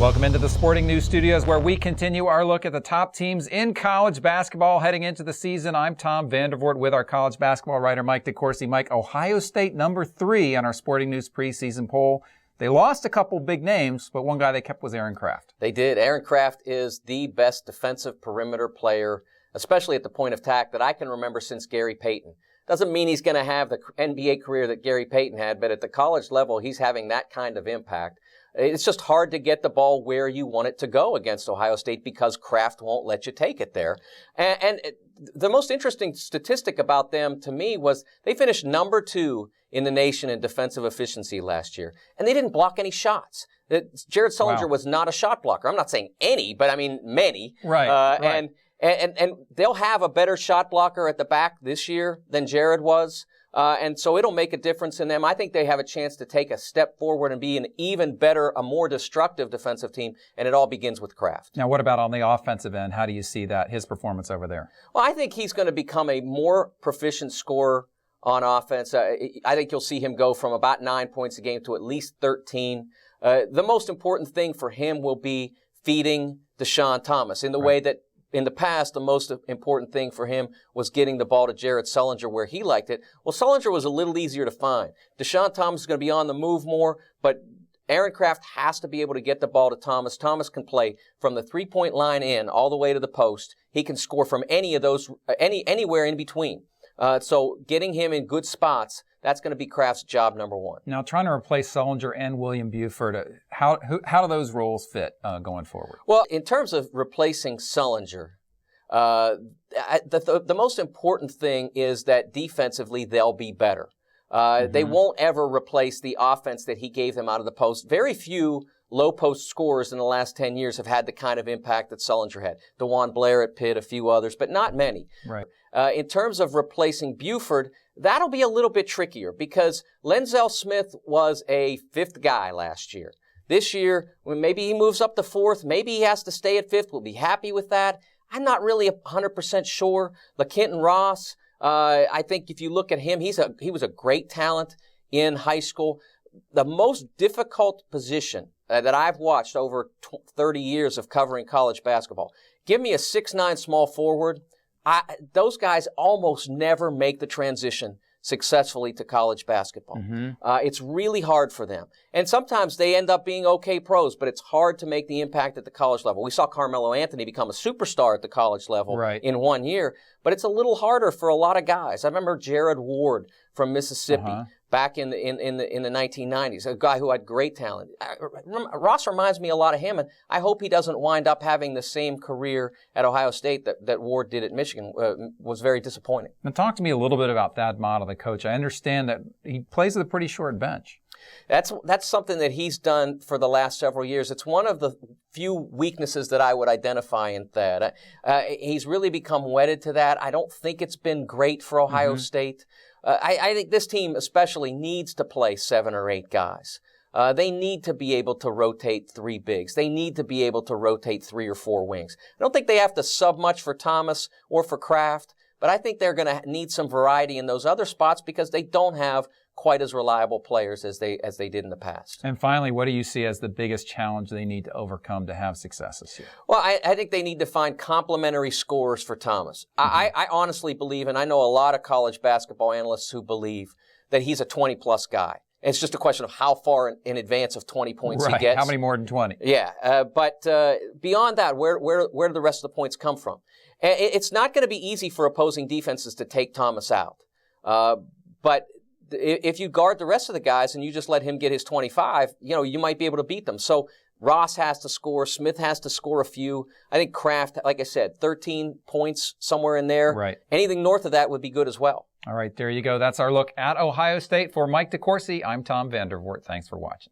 Welcome into the Sporting News Studios, where we continue our look at the top teams in college basketball heading into the season. I'm Tom Vandervoort with our college basketball writer, Mike DeCourcy. Mike, Ohio State number 3 on our Sporting News preseason poll. They lost a couple big names, but one guy they kept was Aaron Craft. They did. Aaron Craft is the best defensive perimeter player, especially at the point of attack, that I can remember since Gary Payton. Doesn't mean he's going to have the NBA career that Gary Payton had, but at the college level, he's having that kind of impact. It's just hard to get the ball where you want it to go against Ohio State because Kraft won't let you take it there. And the most interesting statistic about them to me was they finished number 2 in the nation in defensive efficiency last year, and they didn't block any shots. Jared Sullinger was not a shot blocker. I'm not saying any, but I mean many. Right. And they'll have a better shot blocker at the back this year than Jared was. And so it'll make a difference in them. I think they have a chance to take a step forward and be an even better, a more destructive defensive team, and it all begins with Kraft. Now, what about on the offensive end? How do you see that, his performance over there? Well, I think he's going to become a more proficient scorer on offense. I think you'll see him go from about 9 points a game to at least 13. The most important thing for him will be feeding Deshaun Thomas in the way that in the past, the most important thing for him was getting the ball to Jared Sullinger where he liked it. Well, Sullinger was a little easier to find. Deshaun Thomas is going to be on the move more, but Aaron Craft has to be able to get the ball to Thomas. Thomas can play from the three-point line in all the way to the post. He can score from any of those, anywhere in between. So getting him in good spots, that's going to be Kraft's job number 1. Now, trying to replace Sullinger and William Buford, how do those roles fit going forward? Well, in terms of replacing Sullinger, the most important thing is that defensively they'll be better. They won't ever replace the offense that he gave them out of the post. Very few low-post scorers in the last 10 years have had the kind of impact that Sullinger had. DeJuan Blair at Pitt, a few others, but not many. Right. In terms of replacing Buford, that'll be a little bit trickier because Lenzel Smith was a 5th guy last year. This year, maybe he moves up to 4th. Maybe he has to stay at 5th. We'll be happy with that. I'm not really 100% sure. LaKenton Ross, I think if you look at him, he was a great talent in high school. The most difficult position that I've watched over 30 years of covering college basketball, give me a 6'9" small forward. Those guys almost never make the transition successfully to college basketball. It's really hard for them. And sometimes they end up being okay pros, but it's hard to make the impact at the college level. We saw Carmelo Anthony become a superstar at the college level in 1 year, but it's a little harder for a lot of guys. I remember Jared Ward from Mississippi back in the 1990s, a guy who had great talent. Ross reminds me a lot of him, and I hope he doesn't wind up having the same career at Ohio State that Ward did at Michigan. Was very disappointing. Now, talk to me a little bit about Thad Matta, the coach. I understand that he plays with a pretty short bench. That's something that he's done for the last several years. It's one of the few weaknesses that I would identify in Thad. He's really become wedded to that. I don't think it's been great for Ohio State. I think this team especially needs to play 7 or 8 guys. They need to be able to rotate 3 bigs. They need to be able to rotate 3 or 4 wings. I don't think they have to sub much for Thomas or for Kraft, but I think they're going to need some variety in those other spots because they don't have quite as reliable players as they did in the past. And finally, what do you see as the biggest challenge they need to overcome to have success this year? Well, I think they need to find complementary scorers for Thomas. I honestly believe, and I know a lot of college basketball analysts who believe that he's a 20-plus guy. It's just a question of how far in advance of 20 points he gets. How many more than 20? Yeah, but beyond that, where do the rest of the points come from? It's not going to be easy for opposing defenses to take Thomas out. But if you guard the rest of the guys and you just let him get his 25, you might be able to beat them. So Ross has to score. Smith has to score a few. I think Kraft, like I said, 13 points somewhere in there. Right. Anything north of that would be good as well. All right, there you go. That's our look at Ohio State. For Mike DeCourcy, I'm Tom Vandervoort. Thanks for watching.